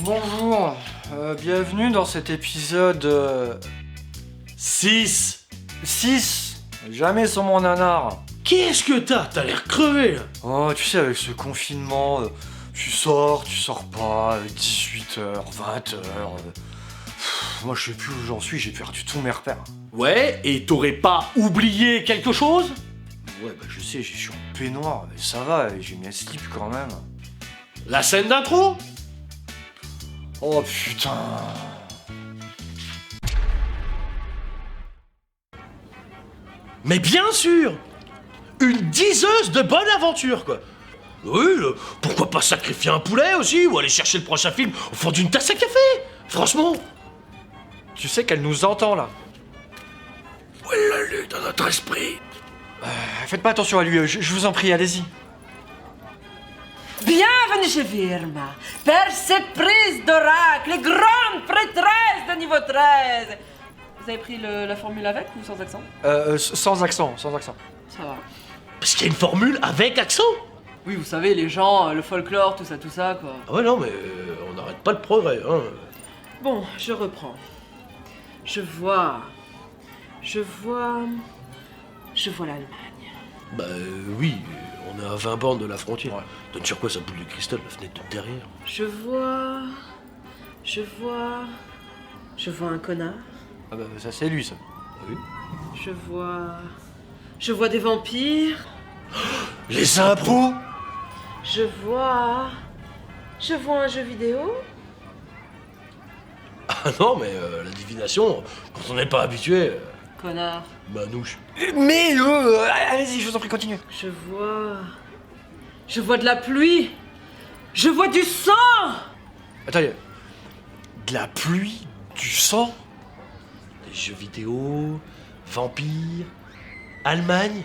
Bonjour, bienvenue dans cet épisode 6. 6. Jamais sans mon nanar. Qu'est-ce que t'as l'air crevé là. Oh, tu sais, avec ce confinement, tu sors pas, 18h, 20h. Moi, je sais plus où j'en suis, j'ai perdu tous mes repères. Ouais, et t'aurais pas oublié quelque chose? Ouais, bah je sais, je suis en peignoir, mais ça va, j'ai mis un slip quand même. La scène d'intro? Oh putain. Mais bien sûr. Une diseuse de bonne aventure, quoi. Oui, pourquoi pas sacrifier un poulet aussi, ou aller chercher le prochain film au fond d'une tasse à café? Franchement. Tu sais qu'elle nous entend là. Où elle l'a lu dans notre esprit? Faites pas attention à lui, je vous en prie, allez-y. Bienvenue chez Virma, perceptrice d'oracle et grande prêtresse de niveau 13. Vous avez pris la formule avec ou sans accent? Sans accent. Ça va. Parce qu'il y a une formule avec accent? Oui, vous savez, les gens, le folklore, tout ça, quoi. Ah ouais, non, mais on n'arrête pas le progrès, hein. Bon, je reprends. Je vois l'Allemagne. Bah oui, on est à 20 bornes de la frontière. Ouais. Donne sur quoi sa boule de cristal, la fenêtre de derrière? Je vois un connard. Ah bah ça c'est lui ça. Oui. Je vois des vampires. Les impôts. Je vois un jeu vidéo. Ah non, mais la divination, quand on n'est pas habitué... Connard. Manouche. Mais allez-y, je vous en prie, continuez. Je vois de la pluie. Je vois du sang. Attendez. De la pluie, du sang. Des jeux vidéo, vampires, Allemagne.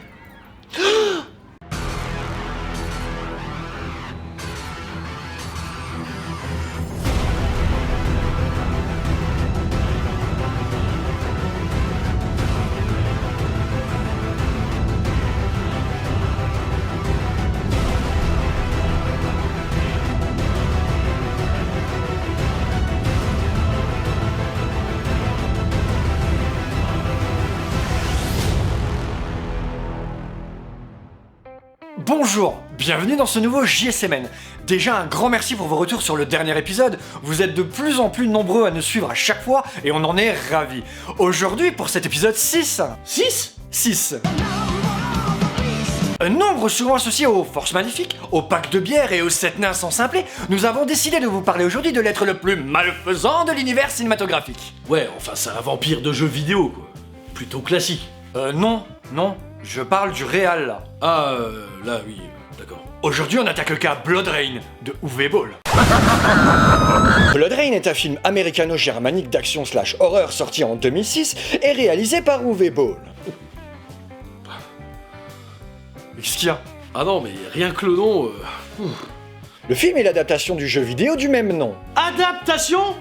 Bonjour, bienvenue dans ce nouveau JSMN. Déjà un grand merci pour vos retours sur le dernier épisode, vous êtes de plus en plus nombreux à nous suivre à chaque fois et on en est ravis. Aujourd'hui pour cet épisode 6. 6. Un nombre souvent associé aux forces magnifiques, aux packs de bière et aux 7 nains sans simplet, nous avons décidé de vous parler aujourd'hui de l'être le plus malfaisant de l'univers cinématographique. Ouais, enfin c'est un vampire de jeux vidéo, quoi. Plutôt classique. Non, je parle du réal là. Ah, là oui, d'accord. Aujourd'hui, on attaque le cas Blood Rain de Uwe Boll. Blood Rain est un film américano-germanique d'action/horreur sorti en 2006 et réalisé par Uwe Boll. Qu'est-ce qu'il y a? Ah non, mais rien que le nom... Le film est l'adaptation du jeu vidéo du même nom. Adaptation?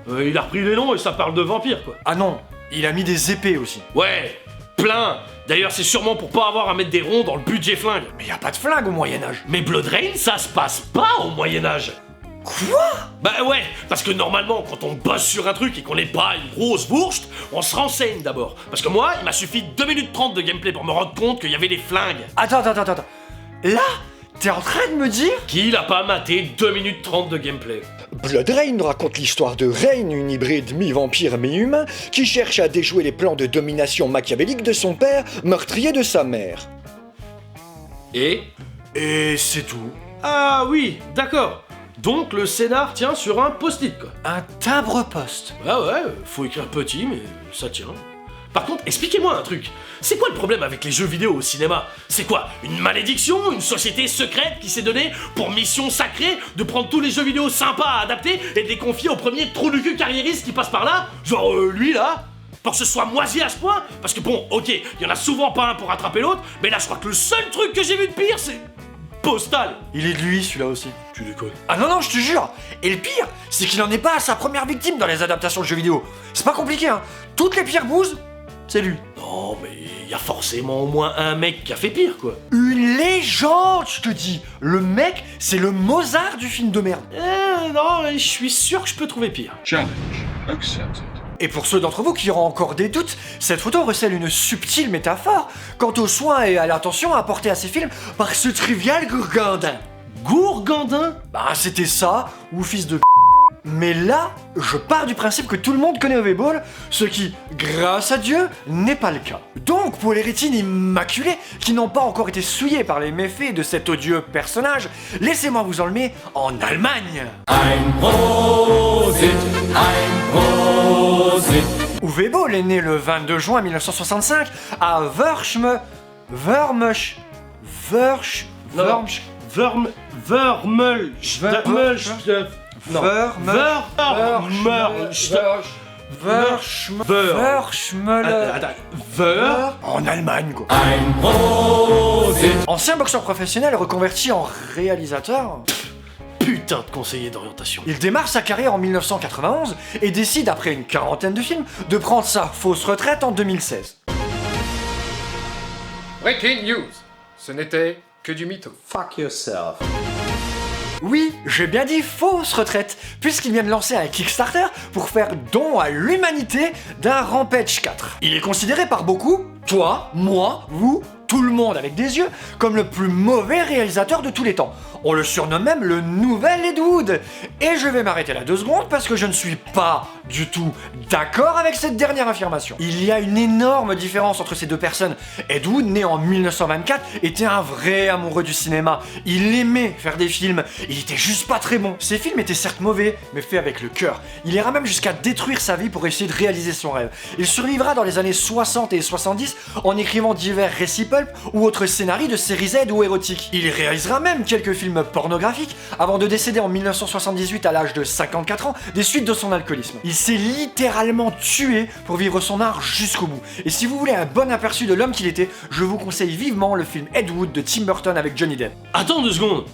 Il a repris les noms et ça parle de vampires, quoi. Ah non, il a mis des épées aussi. Ouais, plein. D'ailleurs, c'est sûrement pour pas avoir à mettre des ronds dans le budget flingue. Mais y a pas de flingue au Moyen-Âge. Mais Blood Rain, ça se passe pas au Moyen-Âge. Quoi? Bah ouais, parce que normalement, quand on bosse sur un truc et qu'on n'est pas une grosse bourste, on se renseigne d'abord. Parce que moi, il m'a suffi 2 minutes 30 de gameplay pour me rendre compte qu'il y avait des flingues. Attends. Là, t'es en train de me dire? Qui l'a pas maté 2 minutes 30 de gameplay? Blood Rain raconte l'histoire de Rain, une hybride mi-vampire mi-humain, qui cherche à déjouer les plans de domination machiavélique de son père, meurtrier de sa mère. Et c'est tout. Ah oui, d'accord. Donc le scénar tient sur un post-it, quoi. Un timbre-poste. Ah ouais, faut écrire petit, mais ça tient. Par contre, expliquez-moi un truc. C'est quoi le problème avec les jeux vidéo au cinéma? C'est quoi? Une malédiction? Une société secrète qui s'est donnée pour mission sacrée de prendre tous les jeux vidéo sympas à adapter et de les confier au premier trou du cul carriériste qui passe par là? Genre lui là? Pour que ce soit moisi à ce point? Parce que bon, ok, il y en a souvent pas un pour rattraper l'autre, mais là je crois que le seul truc que j'ai vu de pire c'est... Postal. Il est de lui celui-là aussi. Tu déconnes. Ah non, je te jure. Et le pire, c'est qu'il en est pas à sa première victime dans les adaptations de jeux vidéo. C'est pas compliqué, hein. Toutes les pires bouses, c'est lui. Non, mais il y a forcément au moins un mec qui a fait pire, quoi. Une légende, je te dis. Le mec, c'est le Mozart du film de merde. non, je suis sûr que je peux trouver pire. Challenge accepted. Et pour ceux d'entre vous qui auront encore des doutes, cette photo recèle une subtile métaphore quant aux soins et à l'attention apportés à ces films par ce trivial gourgandin. Gourgandin? Bah c'était ça, ou fils de Mais là, je pars du principe que tout le monde connaît Oveball, ce qui, grâce à Dieu, n'est pas le cas. Donc, pour les rétines immaculées, qui n'ont pas encore été souillées par les méfaits de cet odieux personnage, laissez-moi vous emmener en Allemagne. Uwe Boll est né le 22 juin 1965 à en Allemagne, quoi. Ancien boxeur professionnel reconverti en réalisateur, Putain de conseiller d'orientation. il démarre sa carrière en 1991 et décide, après une quarantaine de films, de prendre sa fausse retraite en 2016. Breaking news. Ce n'était que du mytho. Fuck yourself. Oui, j'ai bien dit fausse retraite, puisqu'il vient de lancer un Kickstarter pour faire don à l'humanité d'un Rampage 4. Il est considéré par beaucoup, toi, moi, vous, tout le monde avec des yeux, comme le plus mauvais réalisateur de tous les temps. On le surnomme même le nouvel Ed Wood. Et je vais m'arrêter là 2 secondes parce que je ne suis pas du tout d'accord avec cette dernière affirmation. Il y a une énorme différence entre ces deux personnes. Ed Wood, né en 1924, était un vrai amoureux du cinéma. Il aimait faire des films, il était juste pas très bon. Ses films étaient certes mauvais, mais faits avec le cœur. Il ira même jusqu'à détruire sa vie pour essayer de réaliser son rêve. Il survivra dans les années 60 et 70 en écrivant divers récits pulp ou autres scénarios de séries Z ou érotiques. Il réalisera même quelques films pornographiques avant de décéder en 1978 à l'âge de 54 ans des suites de son alcoolisme. Il s'est littéralement tué pour vivre son art jusqu'au bout. Et si vous voulez un bon aperçu de l'homme qu'il était, je vous conseille vivement le film Ed Wood de Tim Burton avec Johnny Depp. Attends 2 secondes.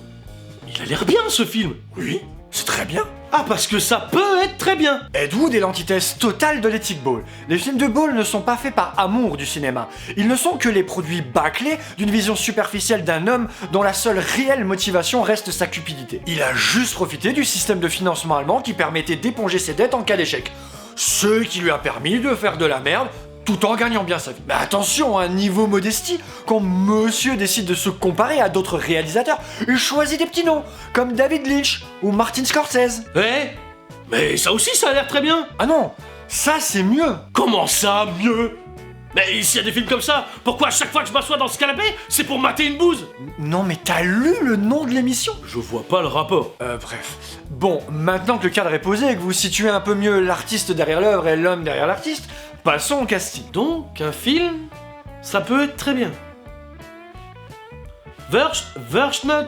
Il a l'air bien ce film. Oui, c'est très bien. Ah, parce que ça peut être très bien. Ed Wood est l'antithèse totale de l'éthique Ball. Les films de Ball ne sont pas faits par amour du cinéma. Ils ne sont que les produits bâclés d'une vision superficielle d'un homme dont la seule réelle motivation reste sa cupidité. Il a juste profité du système de financement allemand qui permettait d'éponger ses dettes en cas d'échec. Ce qui lui a permis de faire de la merde tout en gagnant bien sa vie. Mais attention, à un niveau modestie, quand monsieur décide de se comparer à d'autres réalisateurs, il choisit des petits noms, comme David Lynch ou Martin Scorsese. Eh? Mais ça aussi, ça a l'air très bien. Ah non, ça c'est mieux. Comment ça, mieux? Mais s'il y a des films comme ça, pourquoi à chaque fois que je m'assois dans ce canapé, c'est pour mater une bouse? Non mais t'as lu le nom de l'émission? Je vois pas le rapport. Bref. Bon, maintenant que le cadre est posé et que vous situez un peu mieux l'artiste derrière l'œuvre et l'homme derrière l'artiste, passons au casting. Donc, un film, ça peut être très bien. Verschnen.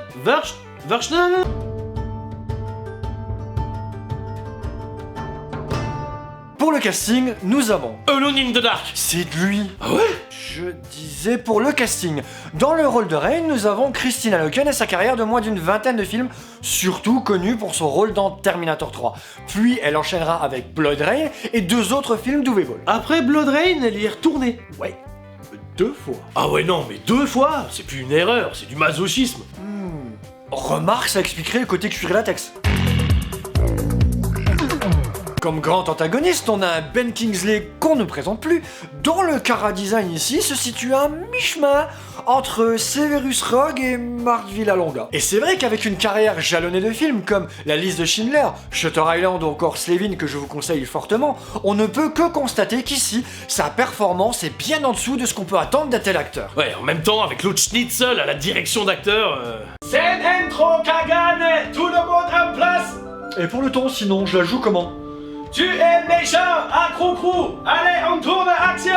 Pour le casting, nous avons... Alone in the Dark. C'est lui. Ah ouais? Je disais pour le casting. Dans le rôle de Rain, nous avons Christina Loken et sa carrière de moins d'une vingtaine de films, surtout connue pour son rôle dans Terminator 3. Puis elle enchaînera avec Blood Rain et 2 autres films d'Uwe Boll. Après Blood Rain, elle y est retournée. Ouais, 2 fois. Ah ouais, non, mais 2 fois, c'est plus une erreur, c'est du masochisme. Remarque, ça expliquerait le côté cuir latex. Comme grand antagoniste, on a un Ben Kingsley qu'on ne présente plus, dont le chara-design ici se situe à mi-chemin entre Severus Rogue et Mark Villalonga. Et c'est vrai qu'avec une carrière jalonnée de films comme La Liste de Schindler, Shutter Island ou encore Slevin que je vous conseille fortement, on ne peut que constater qu'ici, sa performance est bien en dessous de ce qu'on peut attendre d'un tel acteur. Ouais, en même temps, avec l'autre Schnitzel à la direction d'acteur... C'est intro Kagane, tout le monde en place. Et pour le ton, sinon, je la joue comment? Tu es méchant, à crou-crou. Allez, on tourne, action.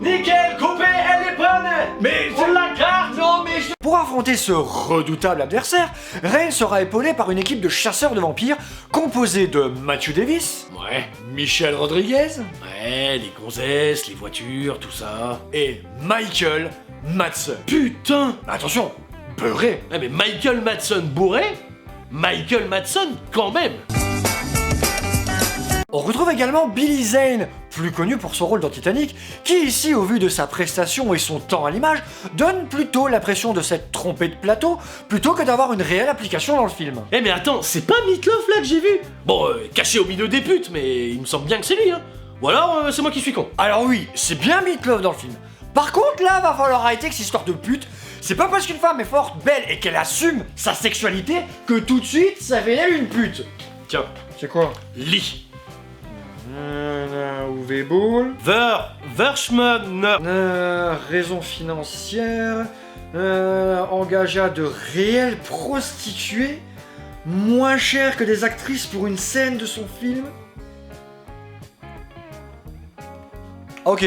Nickel, coupé, elle est bonne. Mais c'est la carte. Non, mais Pour affronter ce redoutable adversaire, Rain sera épaulé par une équipe de chasseurs de vampires composée de Matthew Davis, Ouais, Michelle Rodriguez ouais, les gonzesses, les voitures, tout ça. et Michael Madsen. Putain. Attention, beurré. Ouais, mais Michael Madsen bourré? Michael Madsen, quand même. On retrouve également Billy Zane, plus connu pour son rôle dans Titanic, qui ici, au vu de sa prestation et son temps à l'image, donne plutôt l'impression de s'être trompé de plateau, plutôt que d'avoir une réelle application dans le film. Eh mais attends, c'est pas Meatloaf là que j'ai vu? Bon, caché au milieu des putes, mais il me semble bien que c'est lui, hein. Ou alors, c'est moi qui suis con. Alors oui, c'est bien Meatloaf dans le film. Par contre, là, va falloir arrêter avec cette histoire de pute. C'est pas parce qu'une femme est forte, belle et qu'elle assume sa sexualité que tout de suite, ça fait d'elle une pute. Tiens, C'est quoi? lit. UV Ball. Verschmöner. Raison financière. Engagea de réelles prostituées. Moins cher que des actrices pour une scène de son film. Ok.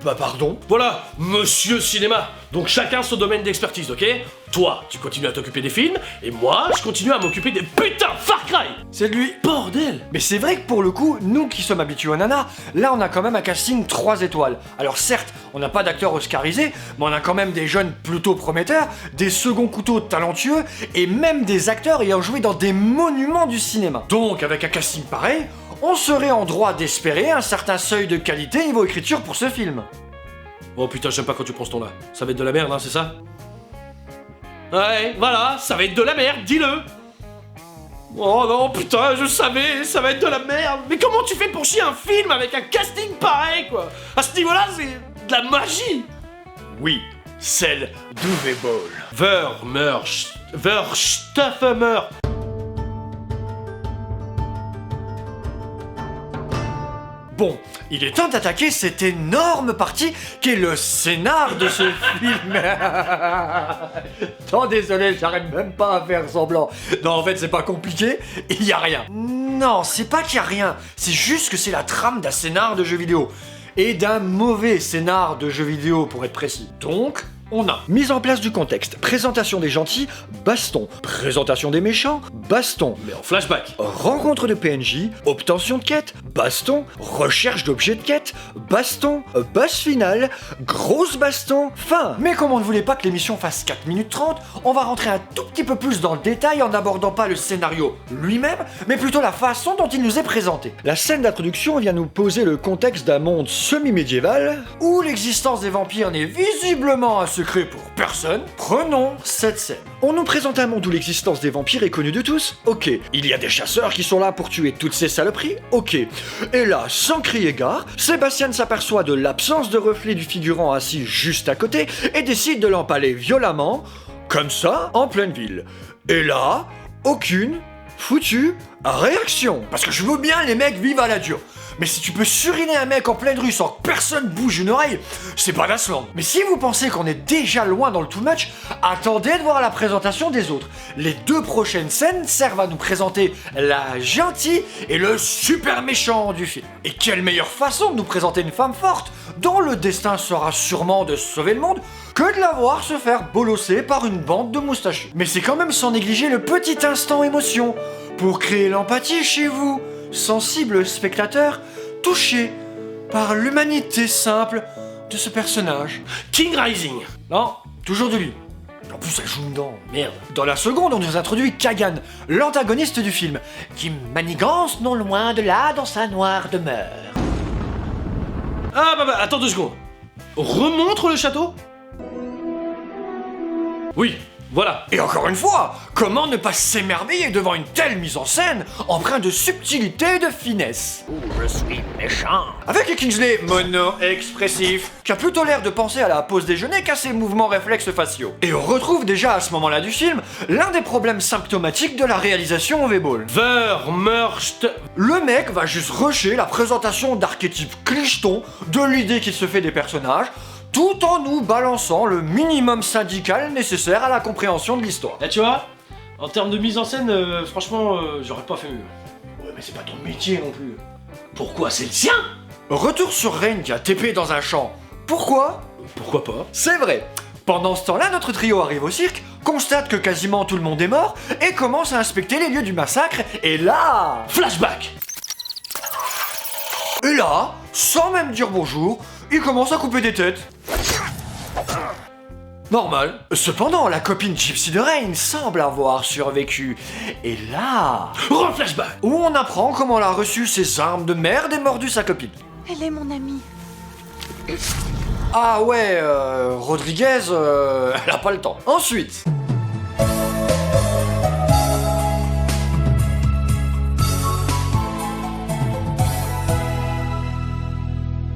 Bah pardon. Voilà, monsieur cinéma. Donc chacun son domaine d'expertise, ok? Toi, tu continues à t'occuper des films, et moi, je continue à m'occuper des putains Far Cry. C'est de lui. Bordel. Mais c'est vrai que pour le coup, nous qui sommes habitués aux nanas, là on a quand même un casting 3 étoiles. Alors certes, on n'a pas d'acteurs oscarisés, mais on a quand même des jeunes plutôt prometteurs, des seconds couteaux talentueux, et même des acteurs ayant joué dans des monuments du cinéma. Donc avec un casting pareil, on serait en droit d'espérer un certain seuil de qualité niveau écriture pour ce film. Oh putain, j'aime pas quand tu prends ce ton là. Ça va être de la merde, hein, c'est ça? Ouais, voilà, ça va être de la merde, dis-le. Oh non, putain, je savais, ça va être de la merde. Mais comment tu fais pour chier un film avec un casting pareil, quoi? À ce niveau-là, c'est de la magie. Oui, celle d'UV Ball. Verstuffermer. Bon, il est temps d'attaquer cette énorme partie qu'est le scénar de ce film. Non, désolé, j'arrive même pas à faire semblant. Non, en fait, c'est pas compliqué, il y a rien. Non, c'est pas qu'il y a rien, c'est juste que c'est la trame d'un scénar de jeu vidéo. Et d'un mauvais scénar de jeu vidéo, pour être précis. Donc, on a mise en place du contexte, présentation des gentils, baston, présentation des méchants, baston, Mais en flashback. rencontre de PNJ, obtention de quête, baston, recherche d'objets de quête, baston, boss final, grosse baston, fin. Mais comme on ne voulait pas que l'émission fasse 4 minutes 30, on va rentrer un tout petit peu plus dans le détail en n'abordant pas le scénario lui-même, mais plutôt la façon dont il nous est présenté. La scène d'introduction vient nous poser le contexte d'un monde semi-médiéval, où l'existence des vampires n'est visiblement un secret pour personne. Prenons cette scène. On nous présente un monde où l'existence des vampires est connue de tous. Ok. Il y a des chasseurs qui sont là pour tuer toutes ces saloperies. Ok. Et là, sans crier gare, Sébastien s'aperçoit de l'absence de reflet du figurant assis juste à côté et décide de l'empaler violemment, comme ça, en pleine ville. Et là, aucune foutue réaction. Parce que je veux bien les mecs vivent à la dure. Mais si tu peux suriner un mec en pleine rue sans que personne bouge une oreille, c'est pas d'Asland. Mais si vous pensez qu'on est déjà loin dans le too much, attendez de voir la présentation des autres. Les 2 prochaines scènes servent à nous présenter la gentille et le super méchant du film. Et quelle meilleure façon de nous présenter une femme forte, dont le destin sera sûrement de sauver le monde, que de la voir se faire bolosser par une bande de moustachus. Mais c'est quand même sans négliger le petit instant émotion, pour créer l'empathie chez vous, sensible spectateur, touché par l'humanité simple de ce personnage. King Rising. Non, toujours de lui. En plus, elle joue dedans. Merde. Dans la seconde, on nous introduit Kagan, l'antagoniste du film, qui manigance non loin de là dans sa noire demeure. Ah bah, attends 2 secondes. Remontre le château? Oui, voilà. Et encore une fois, comment ne pas s'émerveiller devant une telle mise en scène, empreinte de subtilité et de finesse? Je suis méchant. Avec Kingsley mono-expressif, qui a plutôt l'air de penser à la pause déjeuner qu'à ses mouvements réflexes faciaux. Et on retrouve déjà à ce moment-là du film l'un des problèmes symptomatiques de la réalisation UV Ball. Le mec va juste rusher la présentation d'archétypes clichetons de l'idée qu'il se fait des personnages, tout en nous balançant le minimum syndical nécessaire à la compréhension de l'histoire. Là tu vois, en termes de mise en scène, franchement, j'aurais pas fait mieux. Ouais, mais c'est pas ton métier non plus. Pourquoi? C'est le sien? Retour sur Rain qui a TP dans un champ. Pourquoi? Pourquoi pas? C'est vrai. Pendant ce temps-là, notre trio arrive au cirque, constate que quasiment tout le monde est mort et commence à inspecter les lieux du massacre. Et là... Flashback. Et là, sans même dire bonjour, il commence à couper des têtes. Normal. Cependant, la copine Gypsy de Rain semble avoir survécu. Et là... Re-flashback. où on apprend comment elle a reçu ses armes de merde et mordu sa copine. Elle est mon amie. Ah ouais, Rodriguez, elle a pas le temps. Ensuite...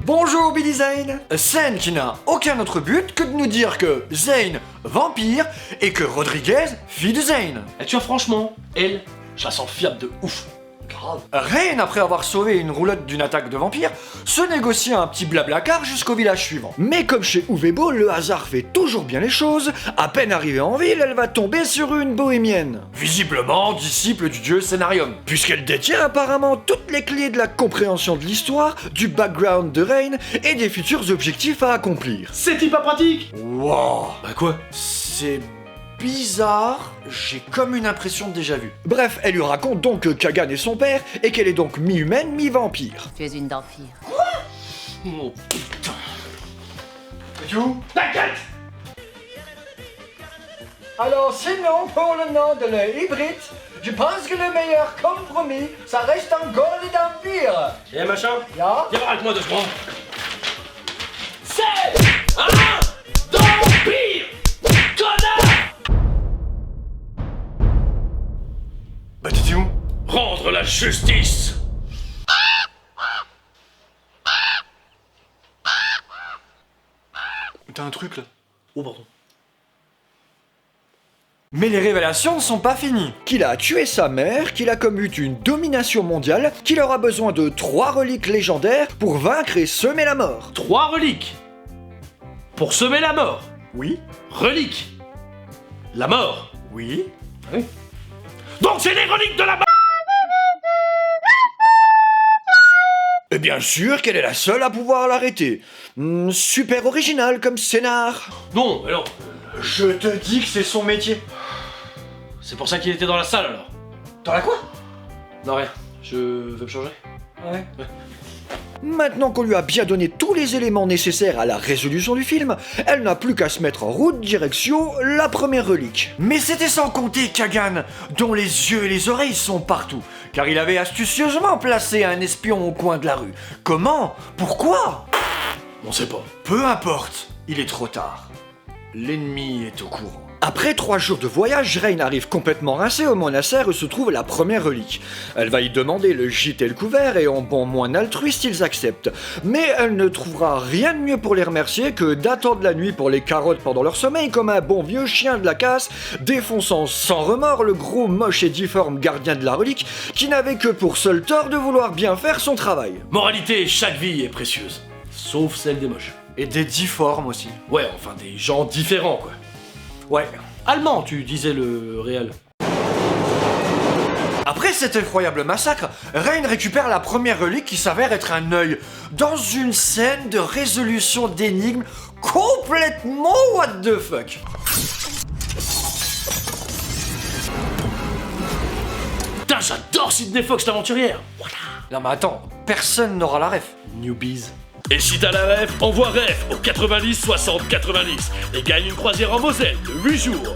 Bonjour Billy Zane. Scène qui n'a aucun autre but que de nous dire que Zane, vampire, et que Rodriguez, fille de Zane. Et tu vois, franchement, elle, je la sens fiable de ouf. Grave. Rain, après avoir sauvé une roulotte d'une attaque de vampire, se négocie un petit blablacar jusqu'au village suivant. Mais comme chez Uwe Boll, le hasard fait toujours bien les choses, à peine arrivée en ville, elle va tomber sur une bohémienne. Visiblement disciple du dieu Scénarium, puisqu'elle détient apparemment toutes les clés de la compréhension de l'histoire, du background de Rain et des futurs objectifs à accomplir. C'est pas pratique. Wow, Bah quoi? c'est bizarre, j'ai comme une impression de déjà-vu. Bref, elle lui raconte donc que Kagan est son père et qu'elle est donc mi-humaine, mi-vampire. Tu es une vampire. Oh putain. Et tout? T'inquiète. Alors sinon, pour le nom de l'hybride, je pense que le meilleur compromis, ça reste encore les vampires. Eh machin, Ya? viens voir avec moi 2 secondes. C'est un vampire, connard. Bah t'étais où? Rendre la justice. T'as un truc là? Oh pardon. Mais les révélations ne sont pas finies. Qu'il a tué sa mère, qu'il a commis une domination mondiale, qu'il aura besoin de 3 reliques légendaires pour vaincre et semer la mort. 3 reliques. Pour semer la mort. Oui? Reliques. La mort. Oui? Donc c'est les reliques de la mort. Et bien sûr qu'elle est la seule à pouvoir l'arrêter. Super original comme scénar. Non, mais non. Je te dis que c'est son métier. C'est pour ça qu'il était dans la salle alors. Dans la quoi? Non rien. Je veux me changer. Ouais. Maintenant qu'on lui a bien donné tous les éléments nécessaires à la résolution du film, elle n'a plus qu'à se mettre en route direction la première relique. Mais c'était sans compter Kagan, dont les yeux et les oreilles sont partout, car il avait astucieusement placé un espion au coin de la rue. Comment? Pourquoi? On sait pas. Peu importe, il est trop tard. L'ennemi est au courant. Après 3 jours de voyage, Rain arrive complètement rincée au monastère où se trouve la première relique. Elle va y demander le gîte et le couvert et en bon moine altruiste, ils acceptent. Mais elle ne trouvera rien de mieux pour les remercier que d'attendre la nuit pour les carottes pendant leur sommeil comme un bon vieux chien de la casse, défonçant sans remords le gros moche et difforme gardien de la relique qui n'avait que pour seul tort de vouloir bien faire son travail. Moralité, chaque vie est précieuse. Sauf celle des moches. Et des difformes aussi. Ouais, enfin des gens différents quoi. Ouais. Allemand, tu disais le réel. Après cet effroyable massacre, Rain récupère la première relique qui s'avère être un œil, dans une scène de résolution d'énigme complètement what the fuck. Putain, j'adore Sidney Fox l'aventurière. Non mais attends, personne n'aura la ref. Newbies. Et si t'as la ref, envoie ref au 90 60 90 et gagne une croisière en Moselle de 8 jours.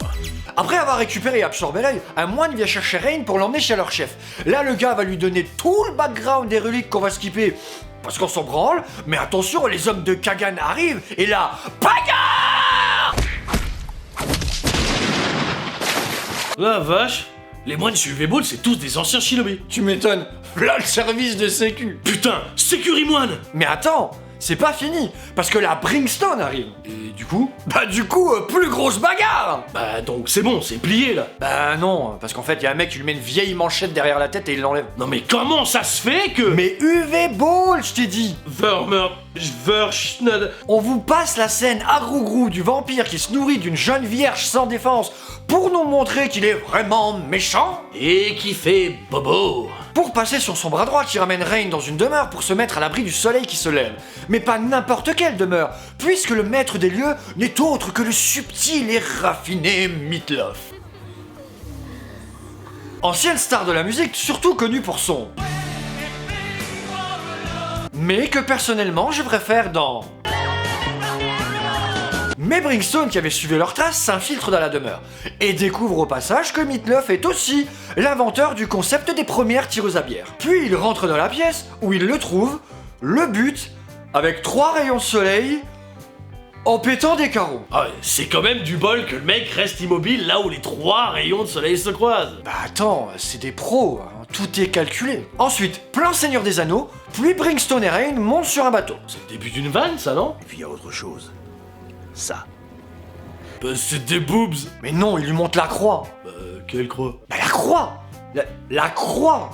Après avoir récupéré et absorbé l'œil, un moine vient chercher Rain pour l'emmener chez leur chef. Là, le gars va lui donner tout le background des reliques qu'on va skipper, parce qu'on s'en branle, mais attention, les hommes de Kagan arrivent, et là, bagarre! La vache. Les moines chez UV Ball, c'est tous des anciens shinobi. Tu m'étonnes, là le service de sécu. Putain, sécurité moine. Mais attends, c'est pas fini, parce que la Brimstone arrive. Et du coup? Bah du coup, plus grosse bagarre. Bah donc c'est bon, c'est plié là. Bah non, parce qu'en fait, il y a un mec qui lui met une vieille manchette derrière la tête et il l'enlève. Non mais comment ça se fait que... Mais UV Ball, je t'ai dit. On vous passe la scène à grou du vampire qui se nourrit d'une jeune vierge sans défense pour nous montrer qu'il est vraiment méchant. Et qui fait bobo. Pour passer sur son bras droit qui ramène Rain dans une demeure pour se mettre à l'abri du soleil qui se lève. Mais pas n'importe quelle demeure, puisque le maître des lieux n'est autre que le subtil et raffiné Meatloaf. Ancienne star de la musique, surtout connue pour son... mais que personnellement je préfère dans... Mais Brimstone, qui avait suivi leurs traces, s'infiltre dans la demeure et découvre au passage que Meatloaf est aussi l'inventeur du concept des premières tireuses à bière. Puis il rentre dans la pièce où il le trouve, le bute avec 3 rayons de soleil en pétant des carreaux. Ah ouais, c'est quand même du bol que le mec reste immobile là où les 3 rayons de soleil se croisent. Bah attends, c'est des pros, hein, tout est calculé. Ensuite, plan Seigneur des Anneaux, puis Brimstone et Rain montent sur un bateau. C'est le début d'une vanne, ça, non? Et puis il y a autre chose. Ça. Bah, c'est des boobs. Mais non, il lui montre la croix. Bah, quelle croix? Bah la croix la croix.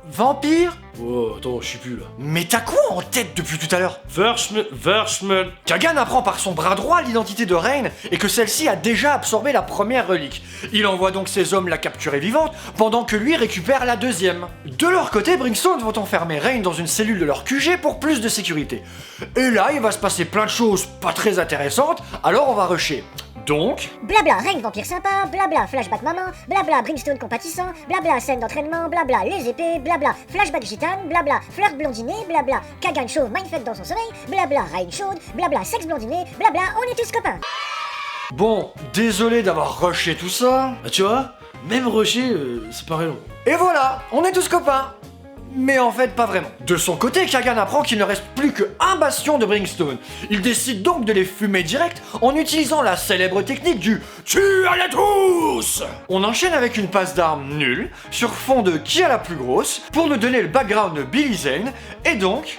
Vampire? Oh, attends, je suis plus là. Mais t'as quoi en tête depuis tout à l'heure? Vershmel. Kagan apprend par son bras droit l'identité de Rain et que celle-ci a déjà absorbé la première relique. Il envoie donc ses hommes la capturer vivante pendant que lui récupère la deuxième. De leur côté, Brimstone vont enfermer Rain dans une cellule de leur QG pour plus de sécurité. Et là, il va se passer plein de choses pas très intéressantes, alors on va rusher. Donc... Blabla, Rain vampire sympa, blabla, flashback maman, blabla, Brimstone compatissant, blabla, scène d'entraînement, blabla, les épées, blabla, flashback gitane, blabla, fleur blondiné, blabla, Kagan chauve mindfuck dans son sommeil, blabla, Rain chaude, blabla, sexe blondiné, blabla, on est tous copains. Bon, désolé d'avoir rushé tout ça. Ah, tu vois, même Rocher, c'est pareil long. Et voilà, on est tous copains. Mais en fait, pas vraiment. De son côté, Kagan apprend qu'il ne reste plus qu'un bastion de Brimstone. Il décide donc de les fumer direct en utilisant la célèbre technique du « Tuez-les tous !» On enchaîne avec une passe d'armes nulle, sur fond de qui a la plus grosse, pour nous donner le background de Billy Zane, et donc...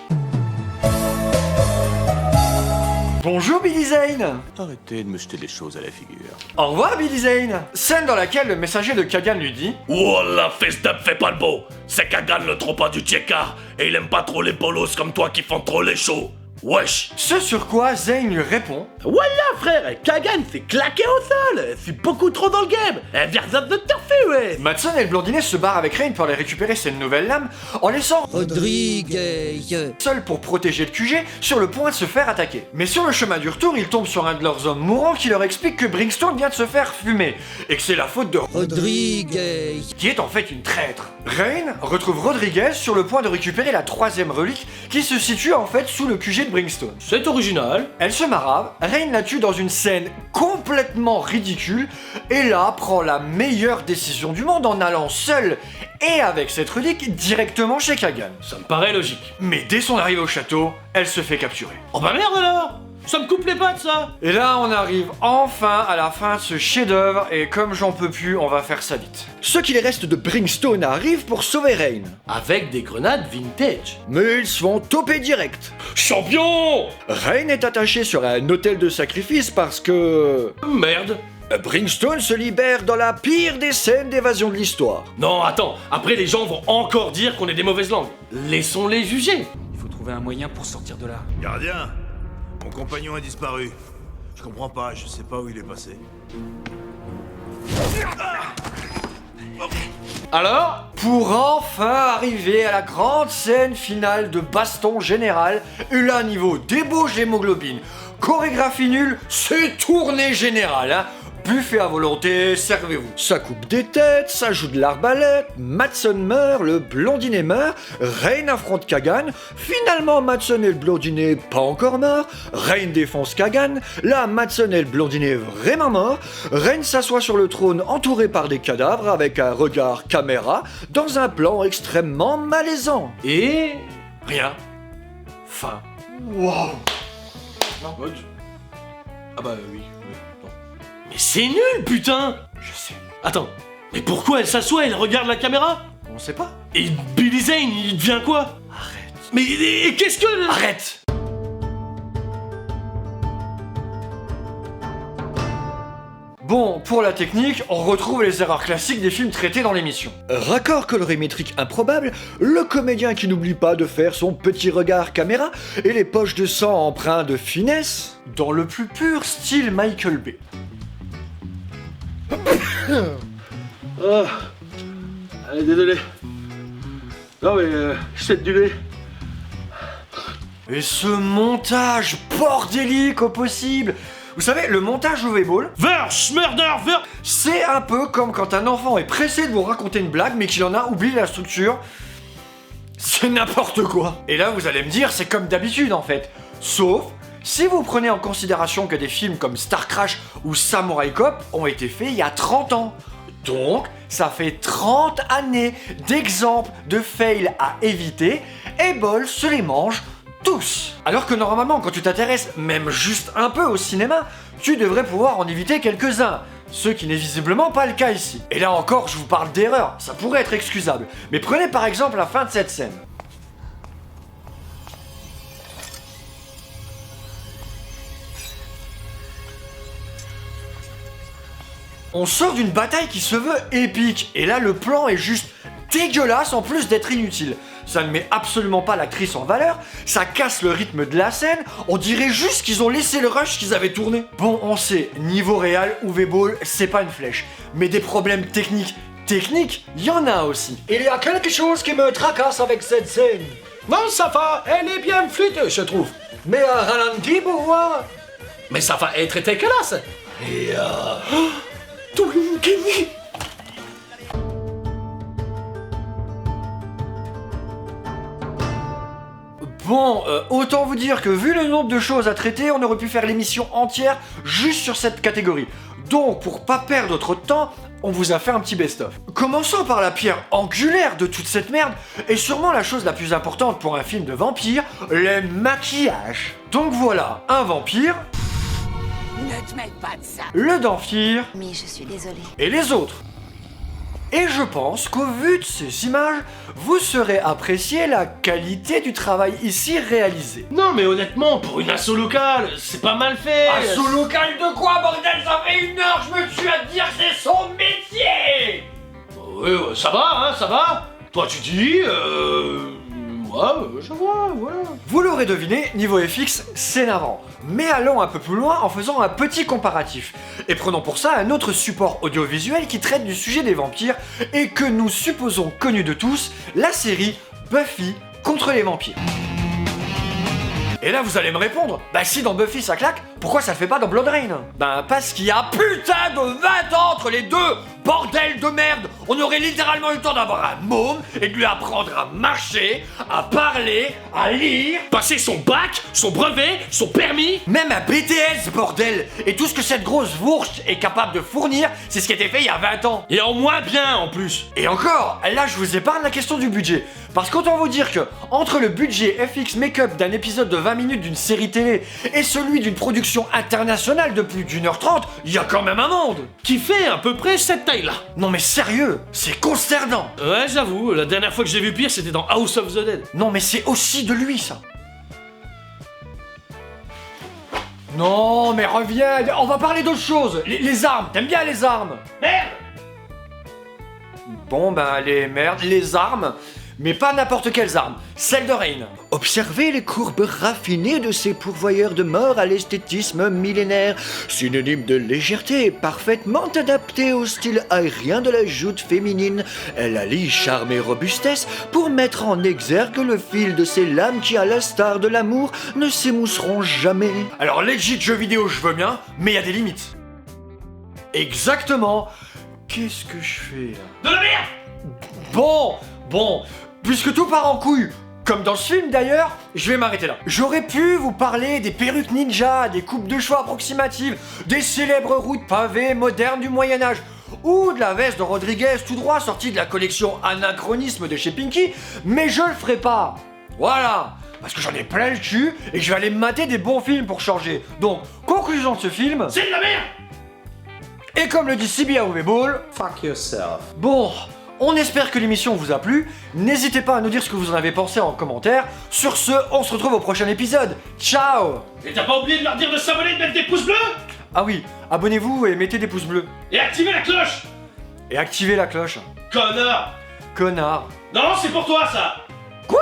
Bonjour Billy Zane. Arrêtez de me jeter les choses à la figure. Au revoir Billy Zane. Scène dans laquelle le messager de Kagan lui dit Oh la fils d'up fait pas le beau. C'est Kagan le trompa du Tchekar, et il aime pas trop les polos comme toi qui font trop les shows. Wesh. Ce sur quoi Zane lui répond Voilà frère, Kagan s'est claqué au sol. C'est beaucoup trop dans le game. Viens de turfu, ouais. Madsen et le blondinet se barrent avec Rain pour aller récupérer ses nouvelles lames en laissant Rodriguez. seul pour protéger le QG sur le point de se faire attaquer. Mais sur le chemin du retour, ils tombent sur un de leurs hommes mourants qui leur explique que Brimstone vient de se faire fumer et que c'est la faute de Rodriguez. qui est en fait une traître. Rain retrouve Rodriguez sur le point de récupérer la 3ème relique qui se situe en fait sous le QG de Brimstone. C'est original. Elle se marave, Rain la tue dans une scène complètement ridicule et là prend la meilleure décision du monde en allant seule et avec cette relique directement chez Kagan. Ça me paraît logique. Mais dès son arrivée au château, elle se fait capturer. Oh bah merde alors. Ça me coupe les pattes ça. Et là, on arrive enfin à la fin de ce chef-d'œuvre, et comme j'en peux plus, on va faire ça vite. Ceux qui les restent de Brimstone arrivent pour sauver Rain. Avec des grenades vintage. Mais ils se font toper direct. Champion. Rain est attaché sur un autel de sacrifice parce que... Merde. Brimstone se libère dans la pire des scènes d'évasion de l'histoire. Non, attends, après les gens vont encore dire qu'on est des mauvaises langues. Laissons-les juger. Il faut trouver un moyen pour sortir de là. Gardien, mon compagnon a disparu. Je comprends pas, je sais pas où il est passé. Alors, pour enfin arriver à la grande scène finale de baston général, et là niveau débauche d'hémoglobine, chorégraphie nulle, c'est tournée générale, hein. Buffet à volonté, servez-vous. Ça coupe des têtes, ça joue de l'arbalète, Madsen meurt, le blondinet meurt, Rain affronte Kagan, finalement Madsen et le blondinet pas encore morts, Rain défonce Kagan, là Madsen et le blondinet vraiment morts, Rain s'assoit sur le trône entouré par des cadavres avec un regard caméra dans un plan extrêmement malaisant. Et... Rien. Fin. Wow. Ah bah oui. Non. Mais c'est nul, putain. Je sais. Attends, mais pourquoi elle s'assoit et elle regarde la caméra? On sait pas. Et Billy Zane, il devient quoi? Arrête. Mais et qu'est-ce que... Arrête. Bon, pour la technique, on retrouve les erreurs classiques des films traités dans l'émission. Raccord colorimétrique improbable, le comédien qui n'oublie pas de faire son petit regard caméra, et les poches de sang empreints de finesse, dans le plus pur style Michael Bay. Oh. Allez, désolé. Non mais, je fais du lait. Et ce montage bordélique au possible. Vous savez, le montage au V-Ball, c'est un peu comme quand un enfant est pressé de vous raconter une blague mais qu'il en a oublié la structure. C'est n'importe quoi. Et là, vous allez me dire, c'est comme d'habitude en fait. Sauf Si vous prenez en considération que des films comme Star Crash ou Samurai Cop ont été faits il y a 30 ans. Donc, ça fait 30 années d'exemples de fails à éviter, et Ball se les mange tous. Alors que normalement, quand tu t'intéresses même juste un peu au cinéma, tu devrais pouvoir en éviter quelques-uns. Ce qui n'est visiblement pas le cas ici. Et là encore, je vous parle d'erreur, ça pourrait être excusable. Mais prenez par exemple la fin de cette scène. On sort d'une bataille qui se veut épique, et là le plan est juste dégueulasse en plus d'être inutile. Ça ne met absolument pas l'actrice en valeur, ça casse le rythme de la scène, on dirait juste qu'ils ont laissé le rush qu'ils avaient tourné. Bon, on sait, niveau réel, Uwe Boll, c'est pas une flèche, mais des problèmes techniques, il y en a aussi. Il y a quelque chose qui me tracasse avec cette scène. Non, ça va, elle est bien flûtée, je trouve. Mais un ralenti pour voir. Mais ça va être dégueulasse. Et Twinkie. Bon, autant vous dire que vu le nombre de choses à traiter, on aurait pu faire l'émission entière juste sur cette catégorie. Donc, pour pas perdre trop de temps, on vous a fait un petit best-of. Commençons par la pierre angulaire de toute cette merde, et sûrement la chose la plus importante pour un film de vampire, le maquillage. Donc voilà, un vampire, Ne te mêle pas de ça. le denfire, Mais je suis désolée. et les autres. Et je pense qu'au vu de ces images, vous saurez apprécier la qualité du travail ici réalisé. Non mais honnêtement, pour une asso locale, c'est pas mal fait. Asso local de quoi, bordel? Ça fait 1 heure, je me tue à te dire que c'est son métier. Ouais, ça va, hein, ça va. Toi tu dis, ouais, je vois, voilà. Vous l'aurez deviné, niveau FX, c'est navrant. Mais allons un peu plus loin en faisant un petit comparatif. Et prenons pour ça un autre support audiovisuel qui traite du sujet des vampires et que nous supposons connu de tous, la série Buffy contre les vampires. Et là vous allez me répondre, bah si dans Buffy ça claque, pourquoi ça le fait pas dans Blood Rain? Ben parce qu'il y a putain de 20 ans entre les deux, bordel de merde. On aurait littéralement eu le temps d'avoir un môme et de lui apprendre à marcher, à parler, à lire, Passer son bac, son brevet, son permis. même un BTS bordel. Et tout ce que cette grosse fourche est capable de fournir, c'est ce qui a été fait il y a 20 ans. Et en moins bien en plus. Et encore, là je vous épargne la question du budget. Parce qu'autant vous dire que, entre le budget FX make-up d'un épisode de 20 minutes d'une série télé et celui d'une production internationale de plus d'1h30, il y a quand même un monde. Qui fait à peu près cette taille-là. Non mais sérieux, c'est consternant. Ouais, j'avoue, la dernière fois que j'ai vu pire, c'était dans House of the Dead. Non mais c'est aussi de lui ça. Non mais reviens, on va parler d'autre chose. Les armes, t'aimes bien les armes? Merde. Bon ben les armes, mais pas n'importe quelles armes, celles de Rain. Observez les courbes raffinées de ces pourvoyeurs de mort à l'esthétisme millénaire, synonyme de légèreté, parfaitement adapté au style aérien de la joute féminine. Elle allie charme et robustesse pour mettre en exergue le fil de ces lames qui, à l'instar de l'amour, ne s'émousseront jamais. Alors legit jeu vidéo je veux bien, mais il y a des limites. Exactement. Qu'est-ce que je fais là? De la merde. Bon, puisque tout part en couille, comme dans ce film d'ailleurs, je vais m'arrêter là. J'aurais pu vous parler des perruques ninja, des coupes de cheveux approximatives, des célèbres routes pavées modernes du Moyen-Âge, ou de la veste de Rodriguez tout droit sortie de la collection Anachronisme de chez Pinky, mais je le ferai pas. Voilà, parce que j'en ai plein le cul et que je vais aller me mater des bons films pour changer. Donc, conclusion de ce film, C'est de la merde. et comme le dit si bien Uwe Boll, Fuck yourself. bon, on espère que l'émission vous a plu. N'hésitez pas à nous dire ce que vous en avez pensé en commentaire. Sur ce, on se retrouve au prochain épisode. Ciao! Et t'as pas oublié de leur dire de s'abonner et de mettre des pouces bleus? Ah oui, abonnez-vous et mettez des pouces bleus. Et activez la cloche. Et activez la cloche. Connard. Connard. Non, c'est pour toi ça. Quoi?